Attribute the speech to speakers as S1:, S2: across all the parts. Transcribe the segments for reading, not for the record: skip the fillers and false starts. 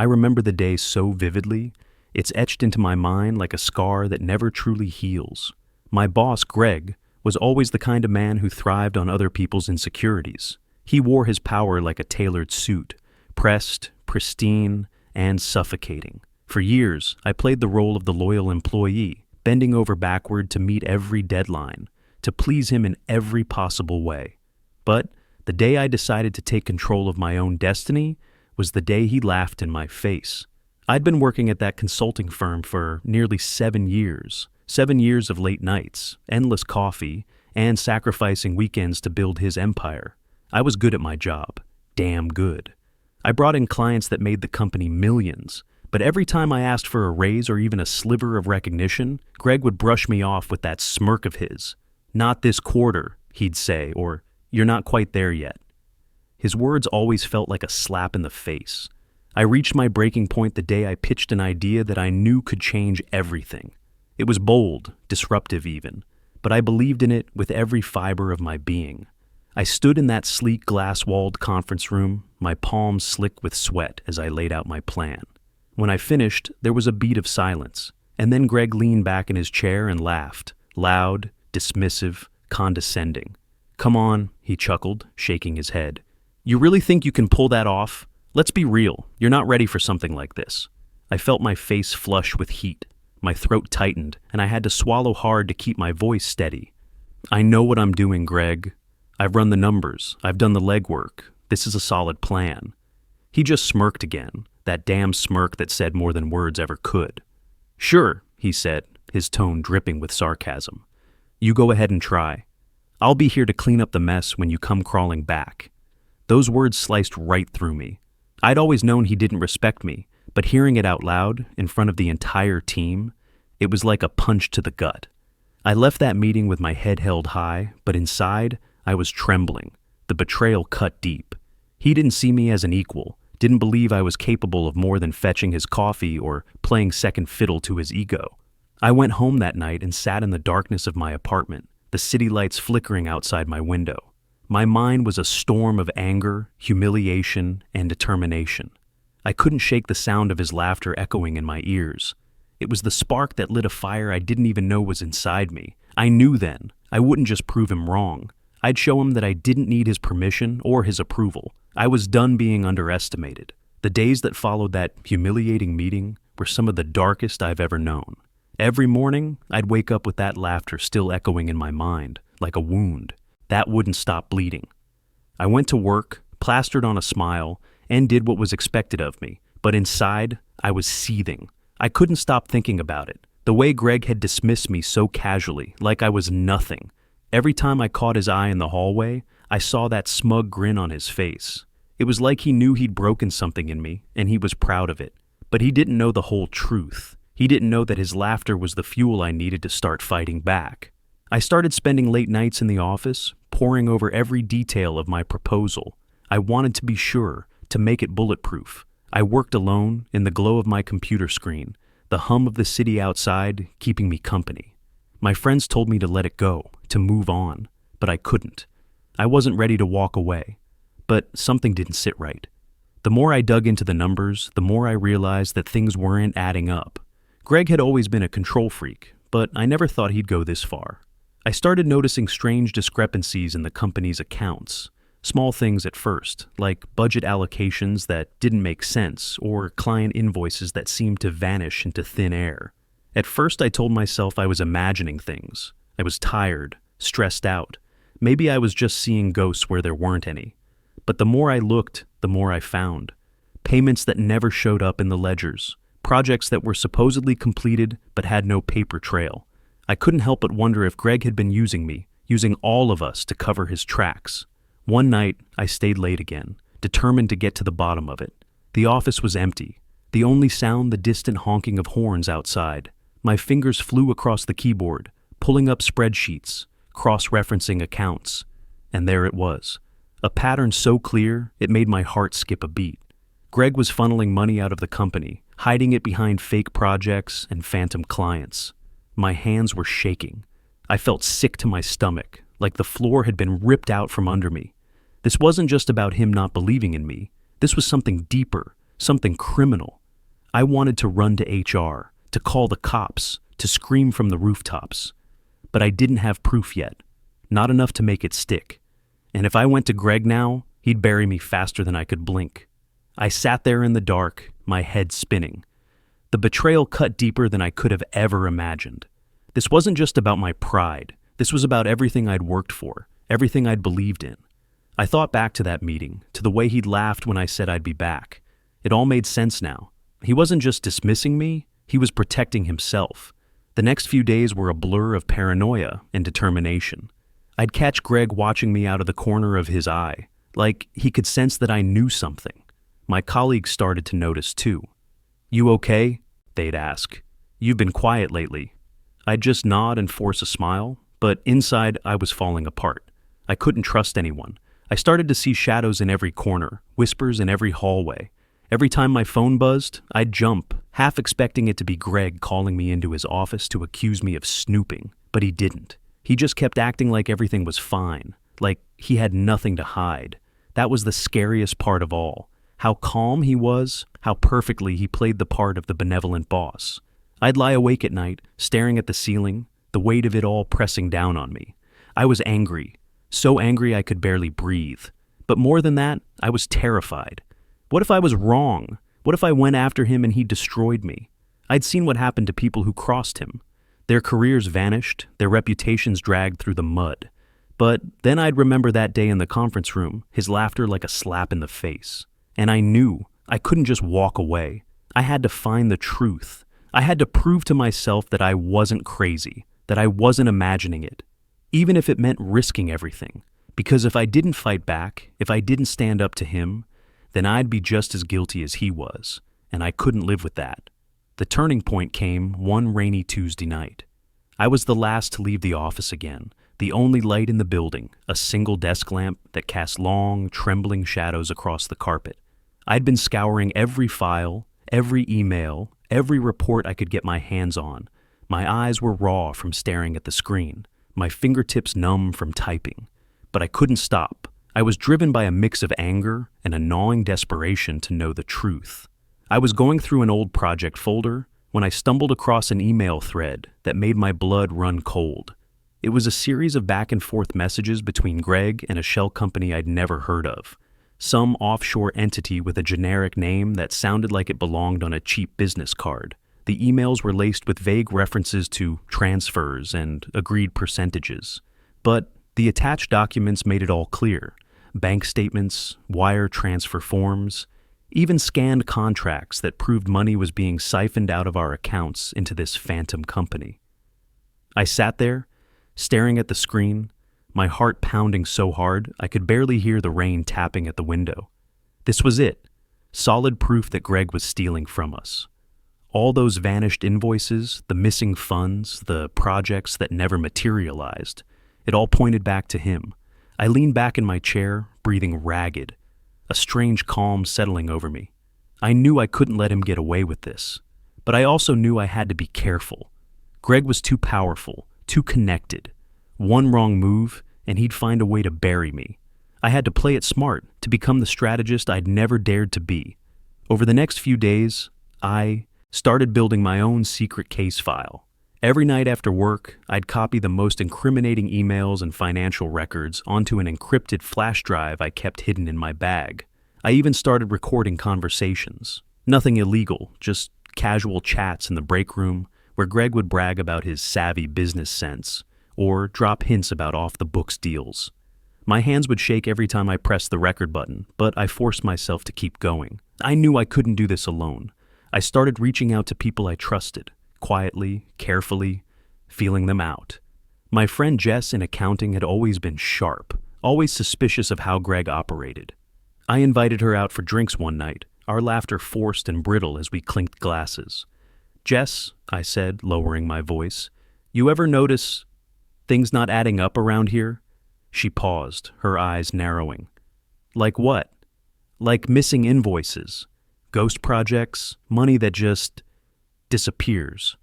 S1: I remember the day so vividly, it's etched into my mind like a scar that never truly heals. My boss, Greg, was always the kind of man who thrived on other people's insecurities. He wore his power like a tailored suit, pressed, pristine, and suffocating. For years, I played the role of the loyal employee, bending over backward to meet every deadline, to please him in every possible way. But the day I decided to take control of my own destiny was the day he laughed in my face. I'd been working at that consulting firm for nearly 7 years. 7 years of late nights, endless coffee, and sacrificing weekends to build his empire. I was good at my job. Damn good. I brought in clients that made the company millions, but every time I asked for a raise or even a sliver of recognition, Greg would brush me off with that smirk of his. "Not this quarter," he'd say, or "You're not quite there yet." His words always felt like a slap in the face. I reached my breaking point the day I pitched an idea that I knew could change everything. It was bold, disruptive even, but I believed in it with every fiber of my being. I stood in that sleek glass-walled conference room, my palms slick with sweat as I laid out my plan. When I finished, there was a beat of silence, and then Greg leaned back in his chair and laughed, loud, dismissive, condescending. "Come on," he chuckled, shaking his head. "You really think you can pull that off? Let's be real, you're not ready for something like this." I felt my face flush with heat. My throat tightened, and I had to swallow hard to keep my voice steady. "I know what I'm doing, Greg. I've run the numbers. I've done the legwork. This is a solid plan." He just smirked again, that damn smirk that said more than words ever could. "Sure," he said, his tone dripping with sarcasm. "You go ahead and try. I'll be here to clean up the mess when you come crawling back." Those words sliced right through me. I'd always known he didn't respect me, but hearing it out loud, in front of the entire team, it was like a punch to the gut. I left that meeting with my head held high, but inside, I was trembling. The betrayal cut deep. He didn't see me as an equal, didn't believe I was capable of more than fetching his coffee or playing second fiddle to his ego. I went home that night and sat in the darkness of my apartment, the city lights flickering outside my window. My mind was a storm of anger, humiliation, and determination. I couldn't shake the sound of his laughter echoing in my ears. It was the spark that lit a fire I didn't even know was inside me. I knew then. I wouldn't just prove him wrong. I'd show him that I didn't need his permission or his approval. I was done being underestimated. The days that followed that humiliating meeting were some of the darkest I've ever known. Every morning, I'd wake up with that laughter still echoing in my mind, like a wound. That wouldn't stop bleeding. I went to work, plastered on a smile, and did what was expected of me, but inside, I was seething. I couldn't stop thinking about it. The way Greg had dismissed me so casually, like I was nothing. Every time I caught his eye in the hallway, I saw that smug grin on his face. It was like he knew he'd broken something in me, and he was proud of it. But he didn't know the whole truth. He didn't know that his laughter was the fuel I needed to start fighting back. I started spending late nights in the office, poring over every detail of my proposal. I wanted to be sure, to make it bulletproof. I worked alone, in the glow of my computer screen, the hum of the city outside keeping me company. My friends told me to let it go, to move on, but I couldn't. I wasn't ready to walk away, but something didn't sit right. The more I dug into the numbers, the more I realized that things weren't adding up. Greg had always been a control freak, but I never thought he'd go this far. I started noticing strange discrepancies in the company's accounts. Small things at first, like budget allocations that didn't make sense or client invoices that seemed to vanish into thin air. At first I told myself I was imagining things. I was tired, stressed out. Maybe I was just seeing ghosts where there weren't any. But the more I looked, the more I found. Payments that never showed up in the ledgers. Projects that were supposedly completed but had no paper trail. I couldn't help but wonder if Greg had been using me, using all of us to cover his tracks. One night, I stayed late again, determined to get to the bottom of it. The office was empty. The only sound the distant honking of horns outside. My fingers flew across the keyboard, pulling up spreadsheets, cross-referencing accounts. And there it was. A pattern so clear, it made my heart skip a beat. Greg was funneling money out of the company, hiding it behind fake projects and phantom clients. My hands were shaking. I felt sick to my stomach, like the floor had been ripped out from under me. This wasn't just about him not believing in me. This was something deeper, something criminal. I wanted to run to HR, to call the cops, to scream from the rooftops. But I didn't have proof yet, not enough to make it stick. And if I went to Greg now, he'd bury me faster than I could blink. I sat there in the dark, my head spinning. The betrayal cut deeper than I could have ever imagined. This wasn't just about my pride. This was about everything I'd worked for, everything I'd believed in. I thought back to that meeting, to the way he'd laughed when I said I'd be back. It all made sense now. He wasn't just dismissing me, he was protecting himself. The next few days were a blur of paranoia and determination. I'd catch Greg watching me out of the corner of his eye, like he could sense that I knew something. My colleagues started to notice too. "You okay?" they'd ask. "You've been quiet lately." I'd just nod and force a smile, but inside I was falling apart. I couldn't trust anyone. I started to see shadows in every corner, whispers in every hallway. Every time my phone buzzed, I'd jump, half expecting it to be Greg calling me into his office to accuse me of snooping, but he didn't. He just kept acting like everything was fine, like he had nothing to hide. That was the scariest part of all. How calm he was, how perfectly he played the part of the benevolent boss. I'd lie awake at night, staring at the ceiling, the weight of it all pressing down on me. I was angry, so angry I could barely breathe. But more than that, I was terrified. What if I was wrong? What if I went after him and he destroyed me? I'd seen what happened to people who crossed him. Their careers vanished, their reputations dragged through the mud. But then I'd remember that day in the conference room, his laughter like a slap in the face. And I knew I couldn't just walk away. I had to find the truth. I had to prove to myself that I wasn't crazy, that I wasn't imagining it, even if it meant risking everything. Because if I didn't fight back, if I didn't stand up to him, then I'd be just as guilty as he was, and I couldn't live with that. The turning point came one rainy Tuesday night. I was the last to leave the office again, the only light in the building, a single desk lamp that cast long, trembling shadows across the carpet. I'd been scouring every file, every email, every report I could get my hands on. My eyes were raw from staring at the screen, my fingertips numb from typing. But I couldn't stop. I was driven by a mix of anger and a gnawing desperation to know the truth. I was going through an old project folder when I stumbled across an email thread that made my blood run cold. It was a series of back-and-forth messages between Greg and a shell company I'd never heard of. Some offshore entity with a generic name that sounded like it belonged on a cheap business card. The emails were laced with vague references to transfers and agreed percentages. But the attached documents made it all clear. Bank statements, wire transfer forms, even scanned contracts that proved money was being siphoned out of our accounts into this phantom company. I sat there, staring at the screen, my heart pounding so hard I could barely hear the rain tapping at the window. This was it, solid proof that Greg was stealing from us. All those vanished invoices, the missing funds, the projects that never materialized, it all pointed back to him. I leaned back in my chair, breathing ragged, a strange calm settling over me. I knew I couldn't let him get away with this, but I also knew I had to be careful. Greg was too powerful, too connected. One wrong move, and he'd find a way to bury me. I had to play it smart, to become the strategist I'd never dared to be. Over the next few days, I started building my own secret case file. Every night after work, I'd copy the most incriminating emails and financial records onto an encrypted flash drive I kept hidden in my bag. I even started recording conversations. Nothing illegal, just casual chats in the break room where Greg would brag about his savvy business sense or drop hints about off-the-books deals. My hands would shake every time I pressed the record button, but I forced myself to keep going. I knew I couldn't do this alone. I started reaching out to people I trusted. Quietly, carefully, feeling them out. My friend Jess in accounting had always been sharp, always suspicious of how Greg operated. I invited her out for drinks one night, our laughter forced and brittle as we clinked glasses. "Jess," I said, lowering my voice, "you ever notice things not adding up around here?" She paused, her eyes narrowing. "Like what?" "Like missing invoices, ghost projects, money that just disappears."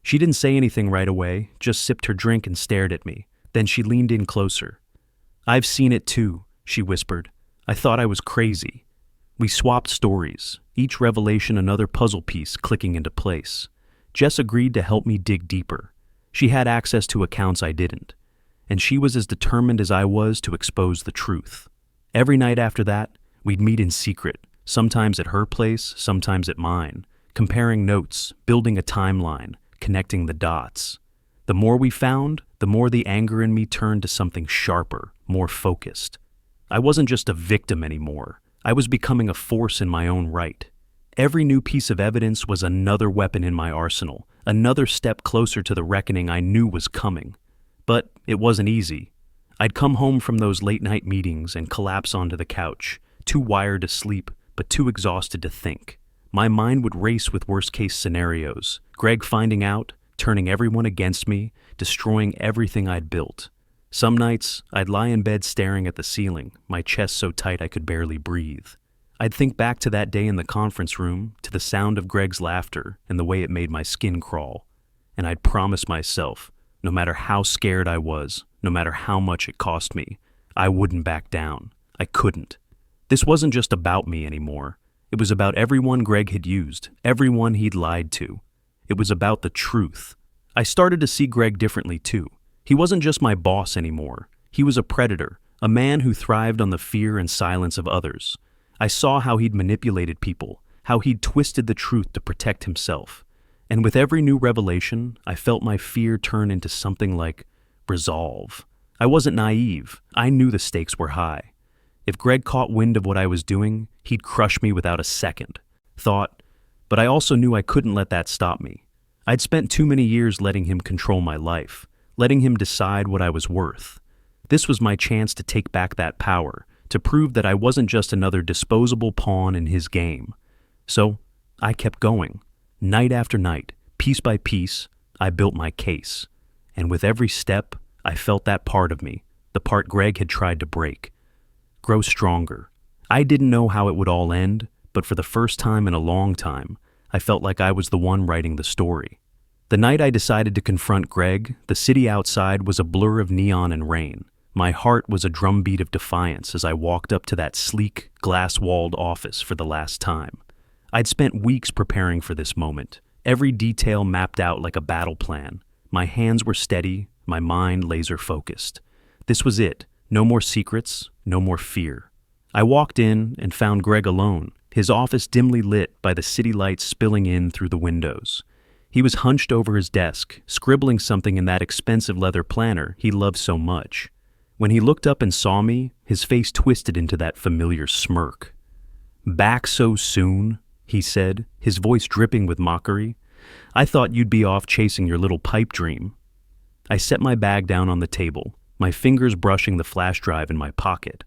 S1: She didn't say anything right away, just sipped her drink and stared at me. Then she leaned in closer. "I've seen it too," she whispered. "I thought I was crazy." We swapped stories, each revelation another puzzle piece clicking into place. Jess agreed to help me dig deeper. She had access to accounts I didn't, and she was as determined as I was to expose the truth. Every night after that, we'd meet in secret, sometimes at her place, sometimes at mine, comparing notes, building a timeline, connecting the dots. The more we found, the more the anger in me turned to something sharper, more focused. I wasn't just a victim anymore. I was becoming a force in my own right. Every new piece of evidence was another weapon in my arsenal, another step closer to the reckoning I knew was coming. But it wasn't easy. I'd come home from those late-night meetings and collapse onto the couch, too wired to sleep, but too exhausted to think. My mind would race with worst-case scenarios, Greg finding out, turning everyone against me, destroying everything I'd built. Some nights, I'd lie in bed staring at the ceiling, my chest so tight I could barely breathe. I'd think back to that day in the conference room, to the sound of Greg's laughter and the way it made my skin crawl. And I'd promise myself, no matter how scared I was, no matter how much it cost me, I wouldn't back down. I couldn't. This wasn't just about me anymore. It was about everyone Greg had used, everyone he'd lied to. It was about the truth. I started to see Greg differently too. He wasn't just my boss anymore. He was a predator, a man who thrived on the fear and silence of others. I saw how he'd manipulated people, how he'd twisted the truth to protect himself. And with every new revelation, I felt my fear turn into something like resolve. I wasn't naive. I knew the stakes were high. If Greg caught wind of what I was doing, he'd crush me without a second. But I also knew I couldn't let that stop me. I'd spent too many years letting him control my life, letting him decide what I was worth. This was my chance to take back that power, to prove that I wasn't just another disposable pawn in his game. So, I kept going. Night after night, piece by piece, I built my case. And with every step, I felt that part of me, the part Greg had tried to break, grow stronger. I didn't know how it would all end, but for the first time in a long time, I felt like I was the one writing the story. The night I decided to confront Greg, the city outside was a blur of neon and rain. My heart was a drumbeat of defiance as I walked up to that sleek, glass-walled office for the last time. I'd spent weeks preparing for this moment, every detail mapped out like a battle plan. My hands were steady, my mind laser-focused. This was it. No more secrets, no more fear. I walked in and found Greg alone, his office dimly lit by the city lights spilling in through the windows. He was hunched over his desk, scribbling something in that expensive leather planner he loved so much. When he looked up and saw me, his face twisted into that familiar smirk. "Back so soon?" he said, his voice dripping with mockery. "I thought you'd be off chasing your little pipe dream." I set my bag down on the table, my fingers brushing the flash drive in my pocket.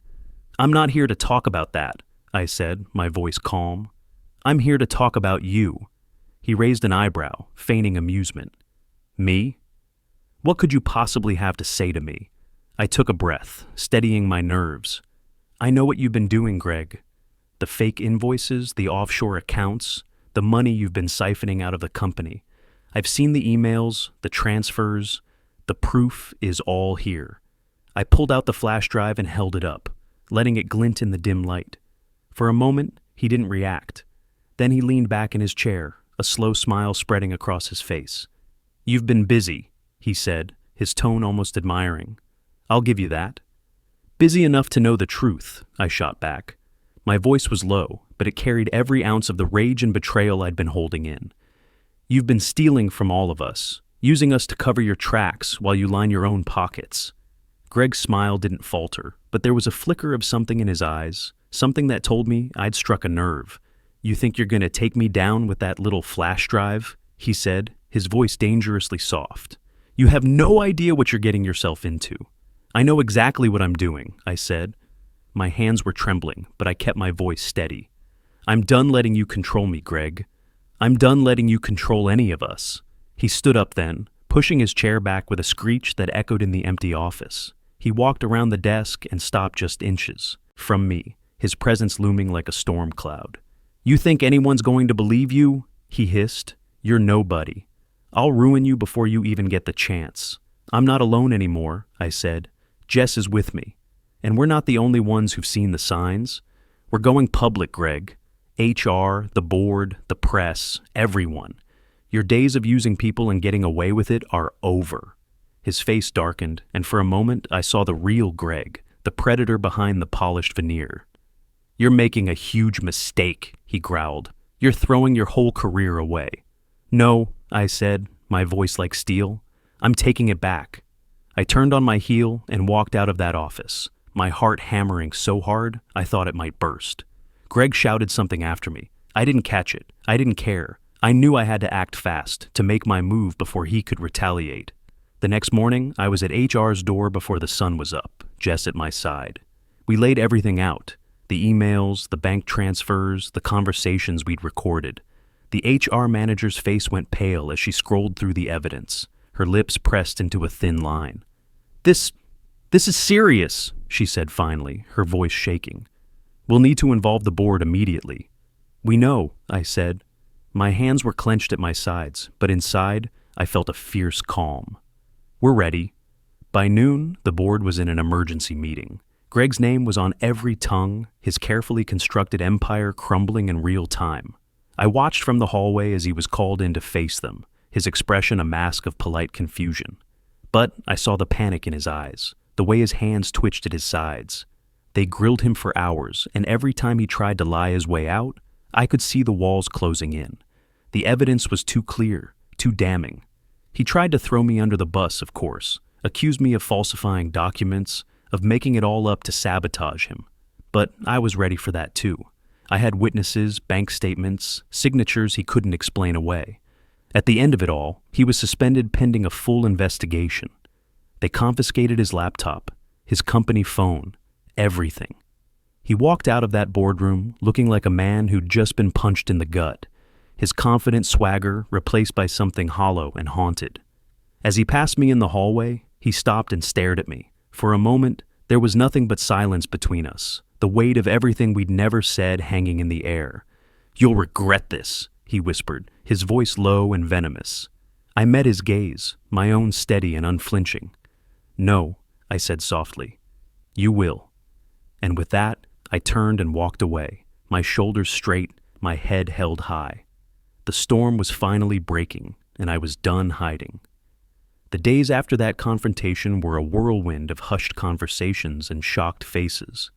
S1: "I'm not here to talk about that," I said, my voice calm. "I'm here to talk about you." He raised an eyebrow, feigning amusement. "Me? What could you possibly have to say to me?" I took a breath, steadying my nerves. "I know what you've been doing, Greg. The fake invoices, the offshore accounts, the money you've been siphoning out of the company. I've seen the emails, the transfers. The proof is all here." I pulled out the flash drive and held it up, letting it glint in the dim light. For a moment, he didn't react. Then he leaned back in his chair, a slow smile spreading across his face. "You've been busy," he said, his tone almost admiring. "I'll give you that." "Busy enough to know the truth," I shot back. My voice was low, but it carried every ounce of the rage and betrayal I'd been holding in. "You've been stealing from all of us, using us to cover your tracks while you line your own pockets." Greg's smile didn't falter, but there was a flicker of something in his eyes, something that told me I'd struck a nerve. "You think you're going to take me down with that little flash drive?" he said, his voice dangerously soft. "You have no idea what you're getting yourself into." "I know exactly what I'm doing," I said. My hands were trembling, but I kept my voice steady. "I'm done letting you control me, Greg. I'm done letting you control any of us." He stood up then, pushing his chair back with a screech that echoed in the empty office. He walked around the desk and stopped just inches from me, his presence looming like a storm cloud. "You think anyone's going to believe you?" he hissed. "You're nobody. I'll ruin you before you even get the chance." "I'm not alone anymore," I said. "Jess is with me. And we're not the only ones who've seen the signs. We're going public, Greg. HR, the board, the press, everyone. Your days of using people and getting away with it are over. His face darkened, and for a moment I saw the real Greg, the predator behind the polished veneer. "You're making a huge mistake," he growled. "You're throwing your whole career away." "No," I said, my voice like steel. "I'm taking it back." I turned on my heel and walked out of that office, my heart hammering so hard I thought it might burst. Greg shouted something after me. I didn't catch it. I didn't care. I knew I had to act fast to make my move before he could retaliate. The next morning, I was at HR's door before the sun was up, Jess at my side. We laid everything out. The emails, the bank transfers, the conversations we'd recorded. The HR manager's face went pale as she scrolled through the evidence, her lips pressed into a thin line. This is serious," she said finally, her voice shaking. "We'll need to involve the board immediately." "We know," I said. My hands were clenched at my sides, but inside, I felt a fierce calm. "We're ready." By noon, the board was in an emergency meeting. Greg's name was on every tongue, his carefully constructed empire crumbling in real time. I watched from the hallway as he was called in to face them, his expression a mask of polite confusion. But I saw the panic in his eyes, the way his hands twitched at his sides. They grilled him for hours, and every time he tried to lie his way out, I could see the walls closing in. The evidence was too clear, too damning. He tried to throw me under the bus, of course, accused me of falsifying documents, of making it all up to sabotage him. But I was ready for that too. I had witnesses, bank statements, signatures he couldn't explain away. At the end of it all, he was suspended pending a full investigation. They confiscated his laptop, his company phone, everything. He walked out of that boardroom looking like a man who'd just been punched in the gut, his confident swagger replaced by something hollow and haunted. As he passed me in the hallway, he stopped and stared at me. For a moment, there was nothing but silence between us, the weight of everything we'd never said hanging in the air. "You'll regret this," he whispered, his voice low and venomous. I met his gaze, my own steady and unflinching. "No," I said softly. "You will." And with that, I turned and walked away, my shoulders straight, my head held high. The storm was finally breaking, and I was done hiding. The days after that confrontation were a whirlwind of hushed conversations and shocked faces.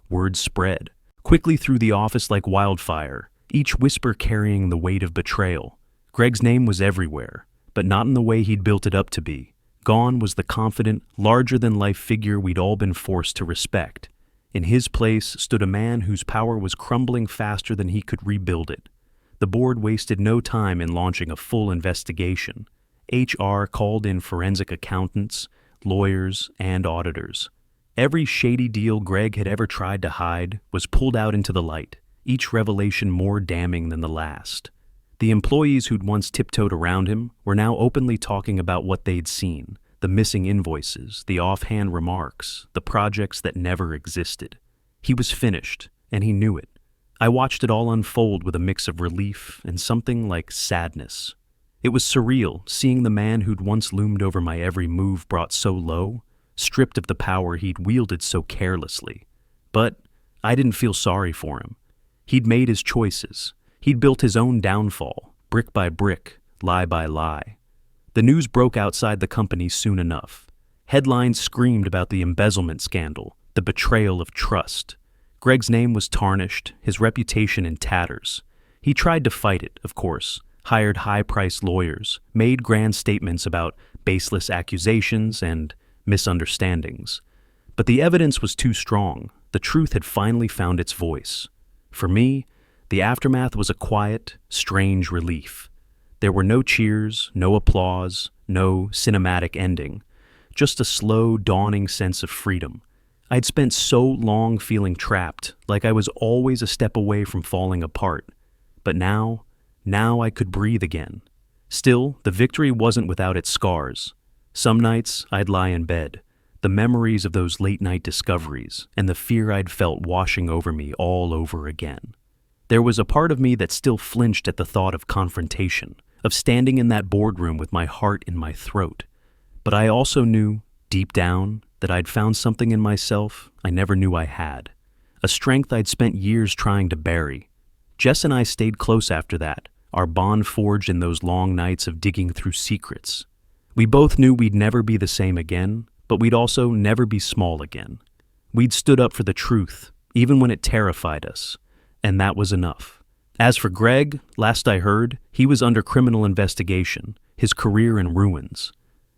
S1: Word spread, quickly through the office like wildfire, each whisper carrying the weight of betrayal. Greg's name was everywhere, but not in the way he'd built it up to be. Gone was the confident, larger-than-life figure we'd all been forced to respect. In his place stood a man whose power was crumbling faster than he could rebuild it. The board wasted no time in launching a full investigation. HR called in forensic accountants, lawyers, and auditors. Every shady deal Greg had ever tried to hide was pulled out into the light, each revelation more damning than the last. The employees who'd once tiptoed around him were now openly talking about what they'd seen, the missing invoices, the offhand remarks, the projects that never existed. He was finished, and he knew it. I watched it all unfold with a mix of relief and something like sadness. It was surreal, seeing the man who'd once loomed over my every move brought so low, stripped of the power he'd wielded so carelessly. But I didn't feel sorry for him. He'd made his choices. He'd built his own downfall, brick by brick, lie by lie. The news broke outside the company soon enough. Headlines screamed about the embezzlement scandal, the betrayal of trust. Greg's name was tarnished, his reputation in tatters. He tried to fight it, of course, hired high-priced lawyers, made grand statements about baseless accusations and misunderstandings. But the evidence was too strong. The truth had finally found its voice. For me, the aftermath was a quiet, strange relief. There were no cheers, no applause, no cinematic ending, just a slow, dawning sense of freedom. I'd spent so long feeling trapped, like I was always a step away from falling apart. But now I could breathe again. Still, the victory wasn't without its scars. Some nights, I'd lie in bed, the memories of those late-night discoveries and the fear I'd felt washing over me all over again. There was a part of me that still flinched at the thought of confrontation, of standing in that boardroom with my heart in my throat. But I also knew, deep down, that I'd found something in myself I never knew I had, a strength I'd spent years trying to bury, Jess and I stayed close after that, our bond forged in those long nights of digging through secrets. We both knew we'd never be the same again, but we'd also never be small again. We'd stood up for the truth, even when it terrified us, and that was enough. As for Greg, last I heard, he was under criminal investigation, his career in ruins.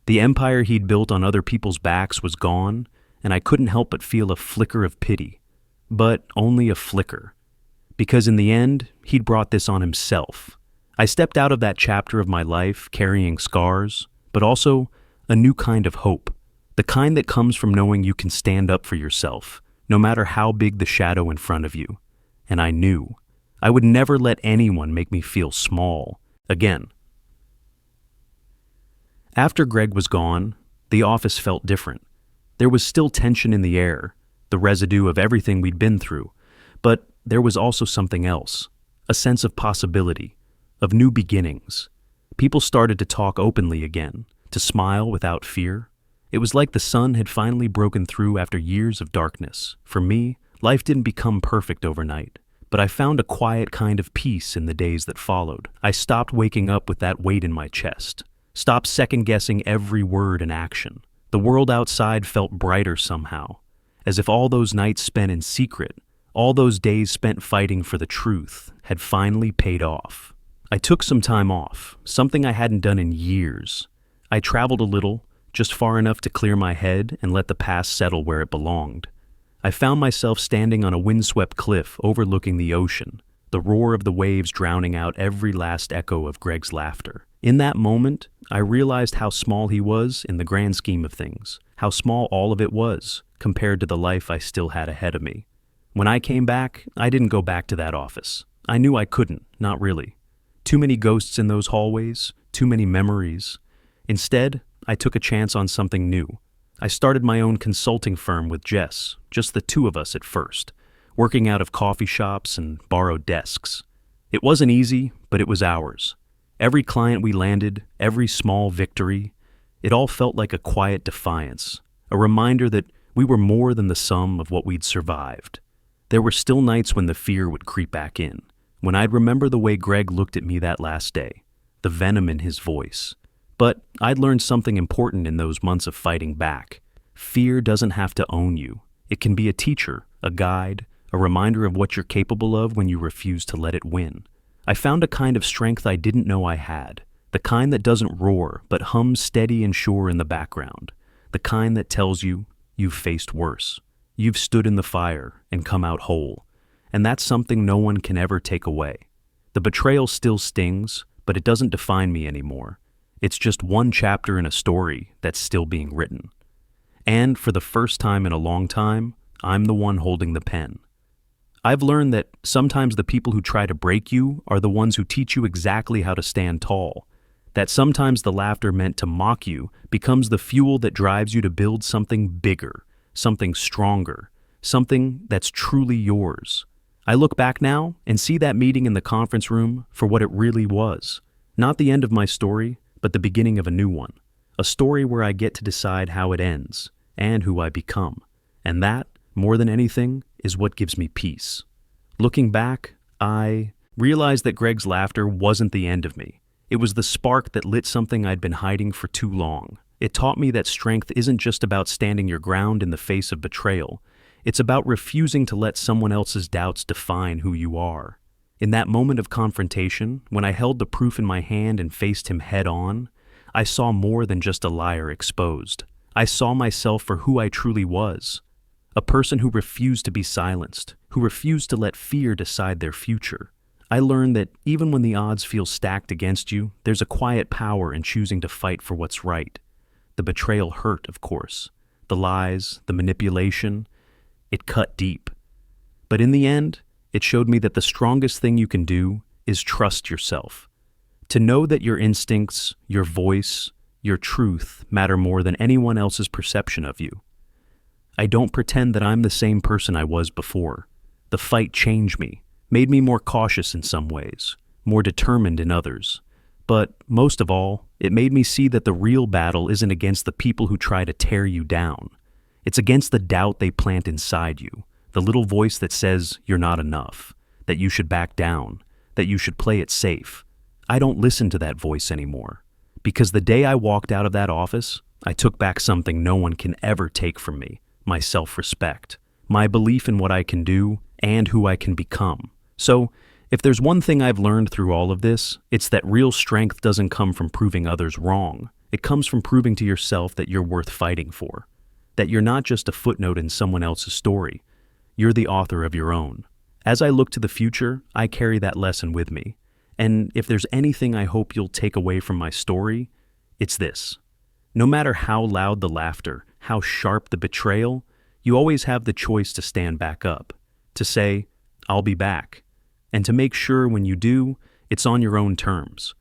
S1: The empire he'd built on other people's backs was gone, and I couldn't help but feel a flicker of pity. But only a flicker. Because in the end, he'd brought this on himself. I stepped out of that chapter of my life carrying scars, but also a new kind of hope. The kind that comes from knowing you can stand up for yourself, no matter how big the shadow in front of you. And I knew. I would never let anyone make me feel small again. After Greg was gone, the office felt different. There was still tension in the air, the residue of everything we'd been through, but there was also something else, a sense of possibility, of new beginnings. People started to talk openly again, to smile without fear. It was like the sun had finally broken through after years of darkness. For me, life didn't become perfect overnight, but I found a quiet kind of peace in the days that followed. I stopped waking up with that weight in my chest, stopped second-guessing every word and action. The world outside felt brighter somehow, as if all those nights spent in secret, all those days spent fighting for the truth, had finally paid off. I took some time off, something I hadn't done in years. I traveled a little, just far enough to clear my head and let the past settle where it belonged. I found myself standing on a windswept cliff overlooking the ocean, the roar of the waves drowning out every last echo of Greg's laughter. In that moment, I realized how small he was in the grand scheme of things, how small all of it was compared to the life I still had ahead of me. When I came back, I didn't go back to that office. I knew I couldn't, not really. Too many ghosts in those hallways, too many memories. Instead, I took a chance on something new. I started my own consulting firm with Jess, just the two of us at first, working out of coffee shops and borrowed desks. It wasn't easy, but it was ours. Every client we landed, every small victory, it all felt like a quiet defiance, a reminder that we were more than the sum of what we'd survived. There were still nights when the fear would creep back in, when I'd remember the way Greg looked at me that last day, the venom in his voice. But I'd learned something important in those months of fighting back. Fear doesn't have to own you. It can be a teacher, a guide, a reminder of what you're capable of when you refuse to let it win. I found a kind of strength I didn't know I had, the kind that doesn't roar but hums steady and sure in the background, the kind that tells you you've faced worse. You've stood in the fire and come out whole, and that's something no one can ever take away. The betrayal still stings, but it doesn't define me anymore. It's just one chapter in a story that's still being written. And for the first time in a long time, I'm the one holding the pen. I've learned that sometimes the people who try to break you are the ones who teach you exactly how to stand tall. That sometimes the laughter meant to mock you becomes the fuel that drives you to build something bigger, something stronger, something that's truly yours. I look back now and see that meeting in the conference room for what it really was. Not the end of my story, but the beginning of a new one. A story where I get to decide how it ends and who I become. And that, more than anything, is what gives me peace. Looking back, I realized that Greg's laughter wasn't the end of me. It was the spark that lit something I'd been hiding for too long. It taught me that strength isn't just about standing your ground in the face of betrayal. It's about refusing to let someone else's doubts define who you are. In that moment of confrontation, when I held the proof in my hand and faced him head on, I saw more than just a liar exposed. I saw myself for who I truly was. A person who refused to be silenced, who refused to let fear decide their future. I learned that even when the odds feel stacked against you, there's a quiet power in choosing to fight for what's right. The betrayal hurt, of course. The lies, the manipulation, it cut deep. But in the end, it showed me that the strongest thing you can do is trust yourself. To know that your instincts, your voice, your truth matter more than anyone else's perception of you. I don't pretend that I'm the same person I was before. The fight changed me, made me more cautious in some ways, more determined in others. But most of all, it made me see that the real battle isn't against the people who try to tear you down. It's against the doubt they plant inside you. The little voice that says you're not enough, that you should back down, that you should play it safe. I don't listen to that voice anymore. Because the day I walked out of that office, I took back something no one can ever take from me, my self-respect, my belief in what I can do and who I can become. So, if there's one thing I've learned through all of this, it's that real strength doesn't come from proving others wrong. It comes from proving to yourself that you're worth fighting for, that you're not just a footnote in someone else's story. You're the author of your own. As I look to the future, I carry that lesson with me. And if there's anything I hope you'll take away from my story, it's this. No matter how loud the laughter, how sharp the betrayal, you always have the choice to stand back up, to say, I'll be back, and to make sure when you do, it's on your own terms,